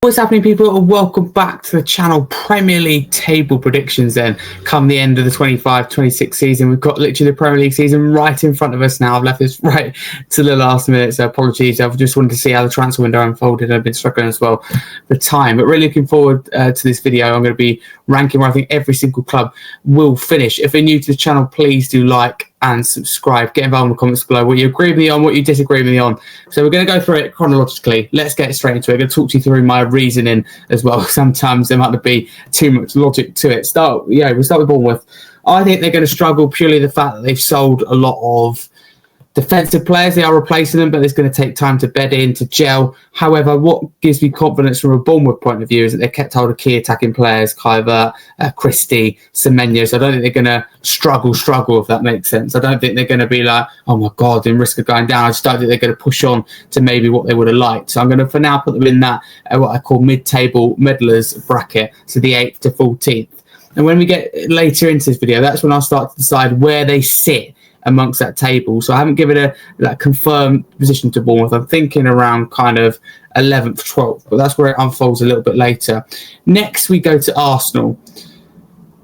What's happening, people? And welcome back to the channel. Premier League table predictions then come the end of the 25-26 season. We've got literally the Premier League season right in front of us now. I've left this right to the last minute, so apologies. I've just wanted to see how the transfer window unfolded. I've been struggling as well for time, but really looking forward to this video. I'm going to be ranking where I think every single club will finish. If you're new to the channel, please do like and subscribe. Get involved in the comments below what you agree with me on, what you disagree with me on. So we're going to go through it chronologically. Let's get straight into it. I'm going to talk to you through my reasoning as well. Sometimes there might not be too much logic to it. We'll start with Bournemouth. I think they're going to struggle purely the fact that they've sold a lot of defensive players. They are replacing them, but it's going to take time to bed in, to gel. However, what gives me confidence from a Bournemouth point of view is that they've kept hold of key attacking players, Kyver, Christie, Semenyo. So I don't think they're going to struggle, if that makes sense. I don't think they're going to be like, oh my God, in risk of going down. I just don't think they're going to push on to maybe what they would have liked. So I'm going to, for now, put them in that, what I call mid-table medalers bracket, so the 8th to 14th. And when we get later into this video, that's when I'll start to decide where they sit amongst that table. So I haven't given a confirmed position to Bournemouth. I'm thinking around kind of 11th, 12th, but that's where it unfolds a little bit later. Next, we go to Arsenal.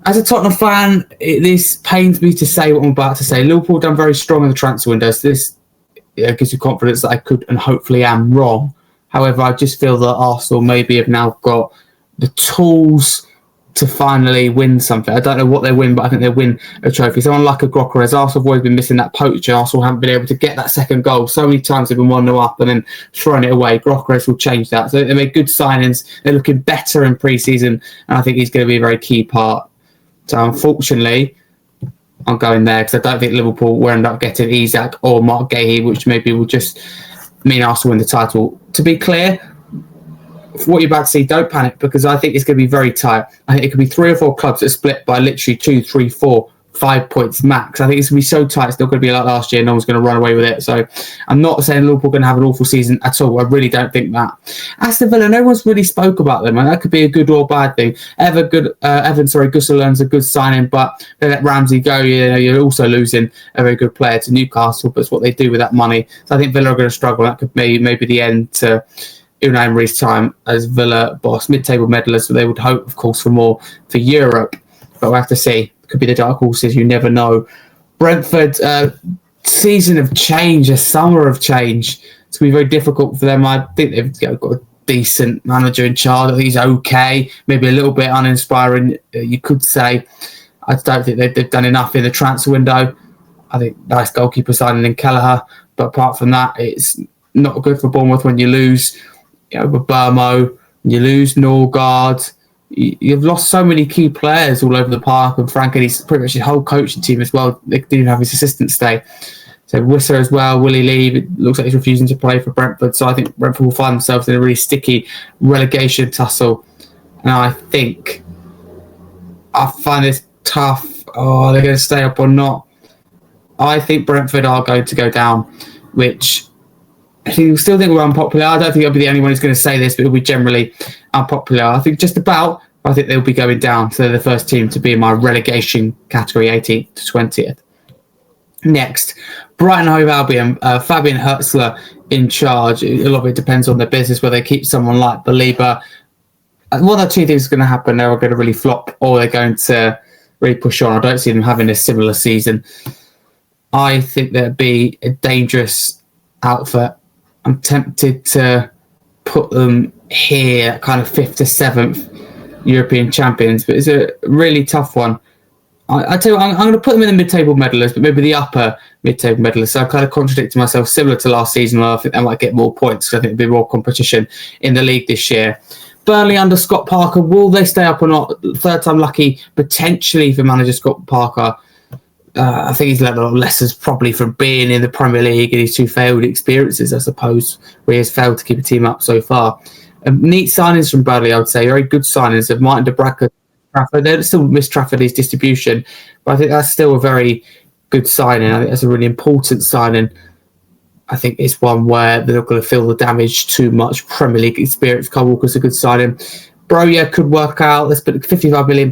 As a Tottenham fan, this pains me to say what I'm about to say. Liverpool done very strong in the transfer window, so this gives you confidence that I could and hopefully am wrong. However, I just feel that Arsenal maybe have now got the tools to finally win something. I don't know what they win, but I think they'll win a trophy. Someone like a Grocker, as Arsenal have always been missing that poacher. Arsenal haven't been able to get that second goal. So many times they've been 1-0 up and then throwing it away. Grocker will change that. So they made good signings. They're looking better in pre-season, and I think he's going to be a very key part. So unfortunately, I'm going there because I don't think Liverpool will end up getting Isak or Mark Gahey, which maybe will just mean Arsenal win the title. To be clear, for what you're about to see, don't panic, because I think it's going to be very tight. I think it could be 3 or 4 clubs that split by literally 2, 3, 4, 5 points max. I think it's going to be so tight, it's not going to be like last year. No one's going to run away with it. So I'm not saying Liverpool are going to have an awful season at all. I really don't think that. Aston Villa, no one's really spoke about them, and that could be a good or bad thing. Gusselin's a good signing, but they let Ramsey go. You're also losing a very good player to Newcastle, but it's what they do with that money. So I think Villa are going to struggle. That could be maybe the end to Unai Emery's time as Villa boss, mid-table medalist. So they would hope, of course, for more for Europe. But we'll have to see. Could be the dark horses. You never know. Brentford, season of change, a summer of change. It's going to be very difficult for them. I think they've got a decent manager in charge. I think he's okay. Maybe a little bit uninspiring, you could say. I don't think they've done enough in the transfer window. I think nice goalkeeper signing in Kelleher. But apart from that, it's not good for Bournemouth when you lose with Burmo, you lose Norgard. You've lost so many key players all over the park, and Frank and he's pretty much his whole coaching team as well. They didn't even have his assistant stay. So Wisser as well, Willie Lee, it looks like he's refusing to play for Brentford. So I think Brentford will find themselves in a really sticky relegation tussle. And I find this tough. Oh, they're going to stay up or not? I think Brentford are going to go down, which I still think we're unpopular. I don't think I'll be the only one who's going to say this, but it'll be generally unpopular. I think I think they'll be going down. So they're the first team to be in my relegation category, 18th to 20th. Next, Brighton Hove Albion, Fabian Hertzler in charge. A lot of it depends on their business, whether they keep someone like Belieber. One of the two things is going to happen. They're going to really flop, or they're going to really push on. I don't see them having a similar season. I think there'd be a dangerous outfit. I'm tempted to put them here, kind of 5th to 7th European champions, but it's a really tough one. I tell you what, I'm going to put them in the mid-table medalist, but maybe the upper mid-table medalist. So I kind of contradicted myself, similar to last season, where I think they might get more points, because I think there'll be more competition in the league this year. Burnley under Scott Parker, will they stay up or not? Third time lucky, potentially, for manager Scott Parker. I think he's learned a lot of lessons probably from being in the Premier League and his 2 failed experiences, I suppose, where he has failed to keep a team up so far. Neat signings from Burnley, I would say. Very good signings of Martin de Bracker. They still miss Trafford's distribution, but I think that's still a very good signing. I think that's a really important signing. I think it's one where they're not going to feel the damage too much. Premier League experience. Kyle Walker's a good signing. Broja could work out. Let's put £55 million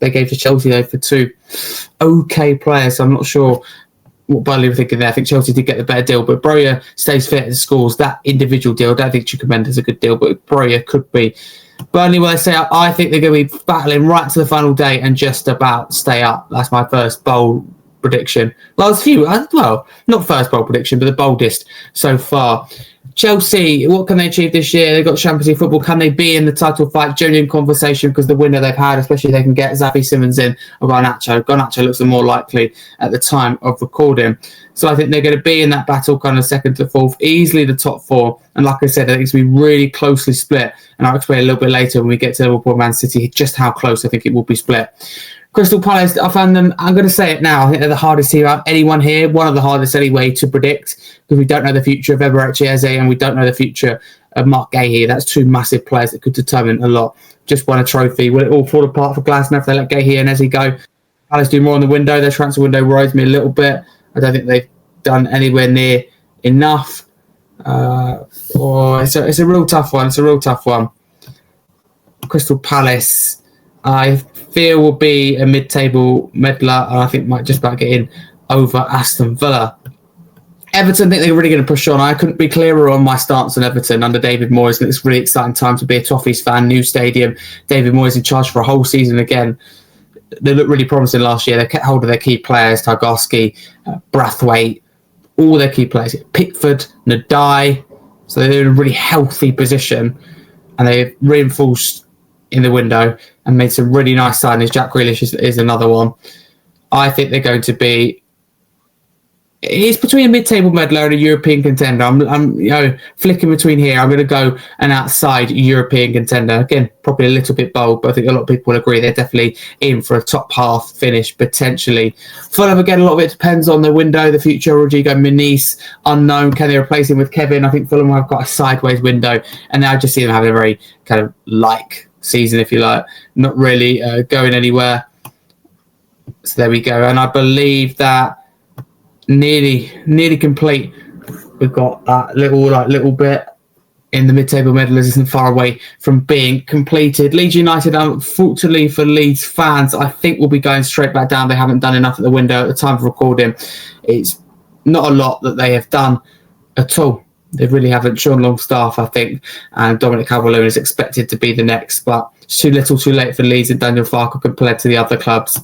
they gave to Chelsea though for 2 okay players. So I'm not sure what Burnley were thinking there. I think Chelsea did get the better deal, but Broja stays fit and scores. That individual deal, I don't think Chukwuemeka's a good deal, but Broja could be. Burnley, will they stay up? I think they're going to be battling right to the final day and just about stay up. That's my first bold prediction. Well, it's few. Well, not first bold prediction, but the boldest so far. Chelsea, what can they achieve this year? They've got Champions League football. Can they be in the title fight? Genuine conversation, because the winner they've had, especially if they can get Xavi Simons in or Garnacho. Garnacho looks the more likely at the time of recording. So I think they're going to be in that battle, kind of second to fourth, easily the top four. And like I said, I think it's going to be really closely split. And I'll explain a little bit later when we get to Liverpool, Man City, just how close I think it will be split. Crystal Palace, I found them, I'm going to say it now, I think they're the hardest team out of anyone here, one of the hardest anyway to predict, because we don't know the future of Eberechi Eze and we don't know the future of Mark Gahey. That's two massive players that could determine a lot. Just won a trophy. Will it all fall apart for Glasner if they let Gahey and Eze go? Palace do more on the window. Their transfer window worries me a little bit. I don't think they've done anywhere near enough. It's a real tough one. It's a real tough one. Crystal Palace, I feel, will be a mid-table meddler, and I think might just about get in over Aston Villa. Everton, I think they're really going to push on. I couldn't be clearer on my stance on Everton under David Moyes. It's a really exciting time to be a Toffees fan. New stadium, David Moyes in charge for a whole season again. They looked really promising last year. They kept hold of their key players, Tarkowski, Brathwaite, all their key players. Pickford, Nadai. So they're in a really healthy position, and they've reinforced in the window and made some really nice signings. Jack Grealish is another one. I think they're going to be... It's between a mid-table meddler and a European contender. I'm flicking between here. I'm going to go an outside European contender. Again, probably a little bit bold, but I think a lot of people will agree they're definitely in for a top half finish, potentially. Fulham, again, a lot of it depends on the window, the future. Rodrigo Muniz, unknown. Can they replace him with Kevin? I think Fulham have got a sideways window, and I just see them having a very kind of season, if you like, not really going anywhere. So there we go. And I believe that nearly complete. We've got that little bit in the mid-table meddlers isn't far away from being completed. Leeds United, unfortunately for Leeds fans, I think will be going straight back down. They haven't done enough at the window at the time of recording. It's not a lot that they have done at all. They really haven't. Sean Longstaff, I think, and Dominic Calvert-Lewin is expected to be the next, but it's too little too late for Leeds and Daniel Farke compared to the other clubs.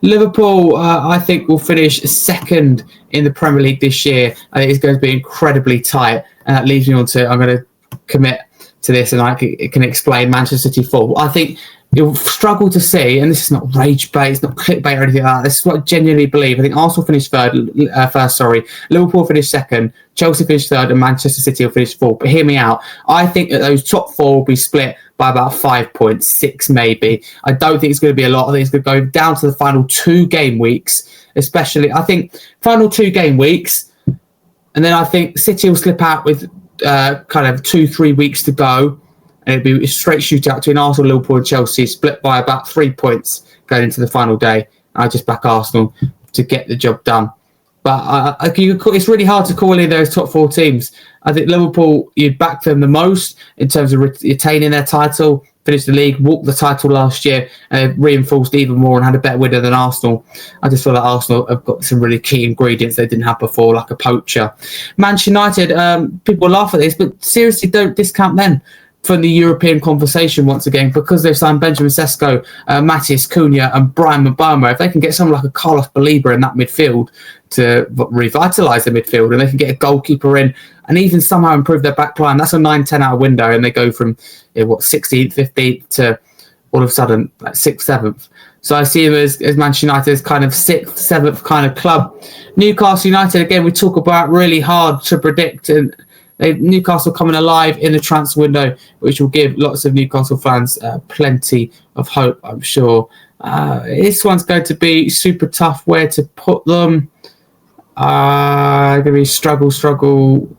Liverpool, I think, will finish second in the Premier League this year. I think it's going to be incredibly tight, and that leaves me on to, I'm going to commit to this, and I can explain Manchester City fall. I think you'll struggle to see, and this is not rage bait, it's not clickbait or anything like that. This is what I genuinely believe. I think Arsenal finished first. Liverpool finished second, Chelsea finished third, and Manchester City will finish fourth. But hear me out. I think that those top four will be split by about 5 points, 6 maybe. I don't think it's going to be a lot. I think it's going to go down to the final 2 game weeks, especially. I think final 2 game weeks, and then I think City will slip out with kind of 2-3 weeks to go. And it'll be a straight shootout between Arsenal, Liverpool and Chelsea, split by about 3 points going into the final day. I just back Arsenal to get the job done. But it's really hard to call in those top 4 teams. I think Liverpool, you'd back them the most in terms of retaining their title, finished the league, walked the title last year, and reinforced even more and had a better winner than Arsenal. I just feel like Arsenal have got some really key ingredients they didn't have before, like a poacher. Manchester United, people laugh at this, but seriously, don't discount them from the European conversation once again, because they've signed Benjamin Sesko, Matis Cunha and Brian Mbeumo. If they can get someone like a Carlos Baleba in that midfield to revitalise the midfield, and they can get a goalkeeper in and even somehow improve their back line, that's a 9-10 hour window, and they go from 16th, 15th to all of a sudden 6th, 7th. So I see them as Manchester United as kind of 6th, 7th kind of club. Newcastle United, again, we talk about really hard to predict, and Newcastle coming alive in the transfer window, which will give lots of Newcastle fans plenty of hope, I'm sure. This one's going to be super tough where to put them. Going to be struggle.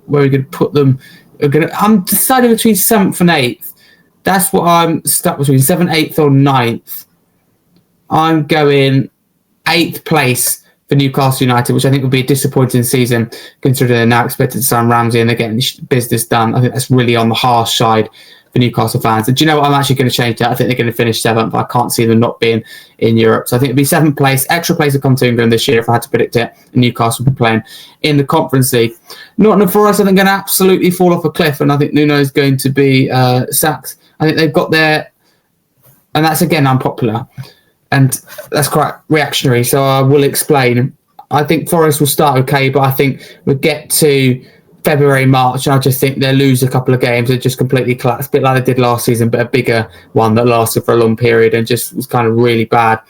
Where are we going to put them? I'm deciding between 7th and 8th. That's what I'm stuck between, 7th, 8th or 9th. I'm going 8th place for Newcastle United, which I think would be a disappointing season, considering they're now expected to sign Ramsey and they're getting this business done. I think that's really on the harsh side for Newcastle fans. And do you know what? I'm actually going to change that. I think they're going to finish 7th. I can't see them not being in Europe. So I think it'll be 7th place. Extra place will come to England this year if I had to predict it. And Newcastle will be playing in the Conference League. Nottingham Forest, I think, going to absolutely fall off a cliff. And I think Nuno is going to be sacked. I think they've got their... And that's, again, unpopular. And that's quite reactionary. So I will explain. I think Forest will start okay, but I think we'll get to February, March, and I just think they'll lose a couple of games and just completely collapse, a bit like they did last season, but a bigger one that lasted for a long period and just was kind of really bad.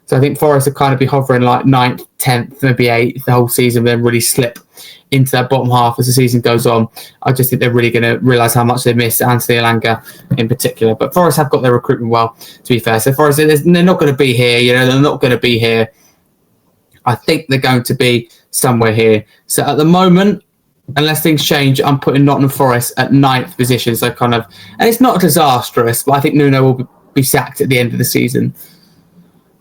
So I think Forest will kind of be hovering like 9th, 10th, maybe 8th the whole season, then really slip into that bottom half as the season goes on. I just think they're really going to realise how much they miss Anthony Elanga in particular. But Forest have got their recruitment well, to be fair. So Forest, they're not going to be here. They're not going to be here. I think they're going to be somewhere here. So at the moment, unless things change, I'm putting Nottingham Forest at 9th position. So kind of, and it's not disastrous, but I think Nuno will be sacked at the end of the season.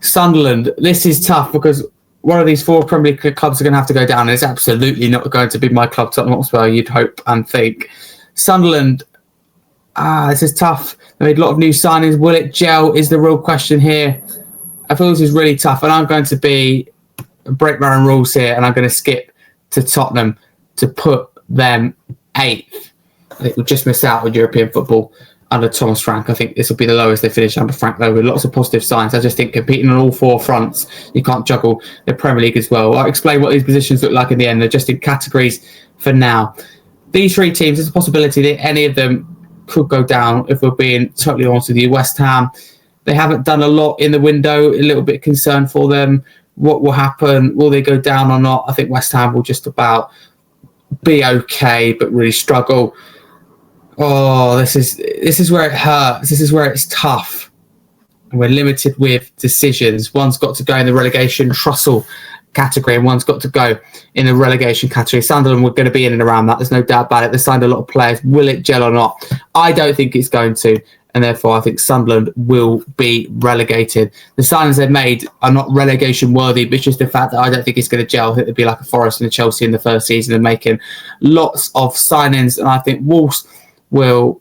Sunderland, this is tough because one of these 4 Premier League clubs are going to have to go down. And it's absolutely not going to be my club, Tottenham Hotspur, you'd hope and think. Sunderland, this is tough. They made a lot of new signings. Will it gel is the real question here. I feel this is really tough. And I'm going to break my own rules here, and I'm going to skip to Tottenham to put them 8th. I think we'll just miss out on European football under Thomas Frank. I think this will be the lowest they finish under Frank, though, with lots of positive signs. I just think competing on all 4 fronts, you can't juggle the Premier League as well. I'll explain what these positions look like in the end. They're just in categories for now. These 3 teams, there's a possibility that any of them could go down, if we're being totally honest with you. West Ham, they haven't done a lot in the window, a little bit concerned for them. What will happen? Will they go down or not? I think West Ham will just about be okay, but really struggle. Oh, this is where it hurts. This is where it's tough. And we're limited with decisions. One's got to go in the relegation Trussell category, and one's got to go in the relegation category. Sunderland, we're going to be in and around that. There's no doubt about it. They signed a lot of players. Will it gel or not? I don't think it's going to. And therefore, I think Sunderland will be relegated. The signings they've made are not relegation worthy, but it's just the fact that I don't think it's going to gel. I think they'll be like a Forest and a Chelsea in the first season and making lots of signings. And I think Wolves will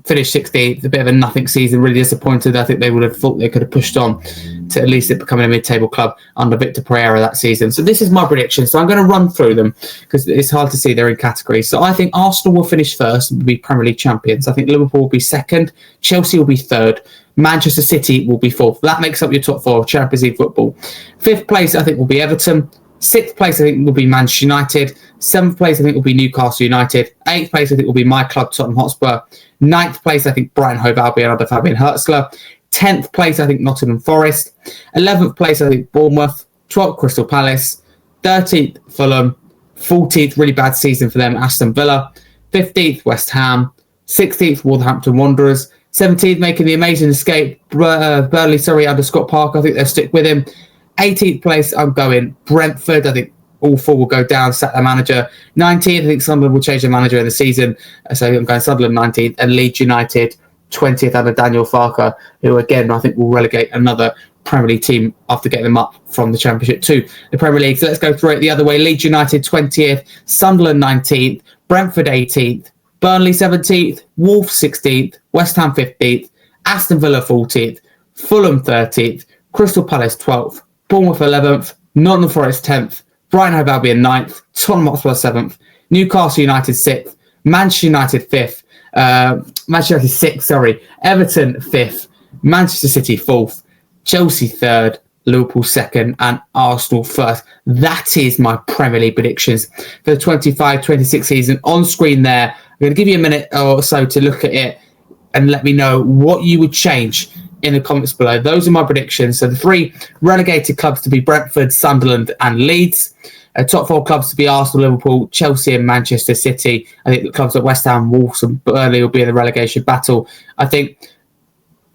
finish 16th, a bit of a nothing season, really disappointed. I think they would have thought they could have pushed on to at least it becoming a mid-table club under Victor Pereira that season. So this is my prediction. So I'm going to run through them because it's hard to see they're in categories. So I think Arsenal will finish first and be Premier League champions. I think Liverpool will be second. Chelsea will be third. Manchester City will be fourth. That makes up your top 4 Champions League football. 5th place, I think, will be Everton. 6th place, I think, will be Manchester United. 7th place, I think, will be Newcastle United. 8th place, I think, will be my club, Tottenham Hotspur. 9th place, I think, Brighton Hove Albion under Fabian Hertzler. 10th place, I think, Nottingham Forest. 11th place, I think, Bournemouth. 12th, Crystal Palace. 13th, Fulham. 14th, really bad season for them, Aston Villa. 15th, West Ham. 16th, Wolverhampton Wanderers. 17th, making the amazing escape, Burnley, under Scott Parker. I think they'll stick with him. 18th place, I'm going Brentford. I think all 4 will go down, sack their manager. 19th, I think Sunderland will change their manager in the season. So I'm going Sunderland 19th and Leeds United 20th under Daniel Farker, who again I think will relegate another Premier League team after getting them up from the Championship to the Premier League. So let's go through it the other way. Leeds United 20th, Sunderland 19th, Brentford 18th, Burnley 17th, Wolves 16th, West Ham 15th, Aston Villa 14th, Fulham 13th, Crystal Palace 12th, Bournemouth 11th, Nottingham Forest 10th, Brighton Hove Albion 9th, Tottenham Hotspur 7th, Newcastle United 6th, Manchester United 5th, Manchester United 6th, Everton 5th, Manchester City 4th, Chelsea 3rd, Liverpool 2nd, and Arsenal 1st. That is my Premier League predictions for the 25-26 season. On screen there, I'm going to give you a minute or so to look at it and let me know what you would change in the comments below. Those are my predictions. So the 3 relegated clubs to be Brentford, Sunderland and Leeds. Top 4 clubs to be Arsenal, Liverpool, Chelsea and Manchester City. I think the clubs at West Ham, Wolves and Burnley will be in the relegation battle. I think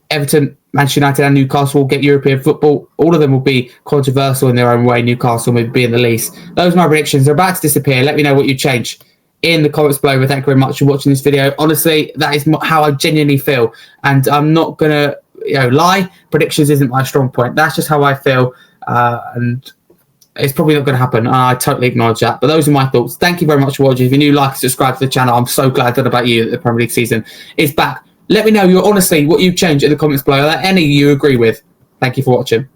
Everton, Manchester United and Newcastle will get European football. All of them will be controversial in their own way. Newcastle will be in the least. Those are my predictions. They're about to disappear. Let me know what you change in the comments below. But thank you very much for watching this video. Honestly, that is how I genuinely feel. And I'm not going to lie. Predictions isn't my strong point. That's just how I feel. And it's probably not going to happen. I totally acknowledge that. But those are my thoughts. Thank you very much for watching. If you're new, like and subscribe to the channel. I'm so glad that about you that the Premier League season is back Let me know honestly what you've changed in the comments below. Any you agree with. Thank you for watching.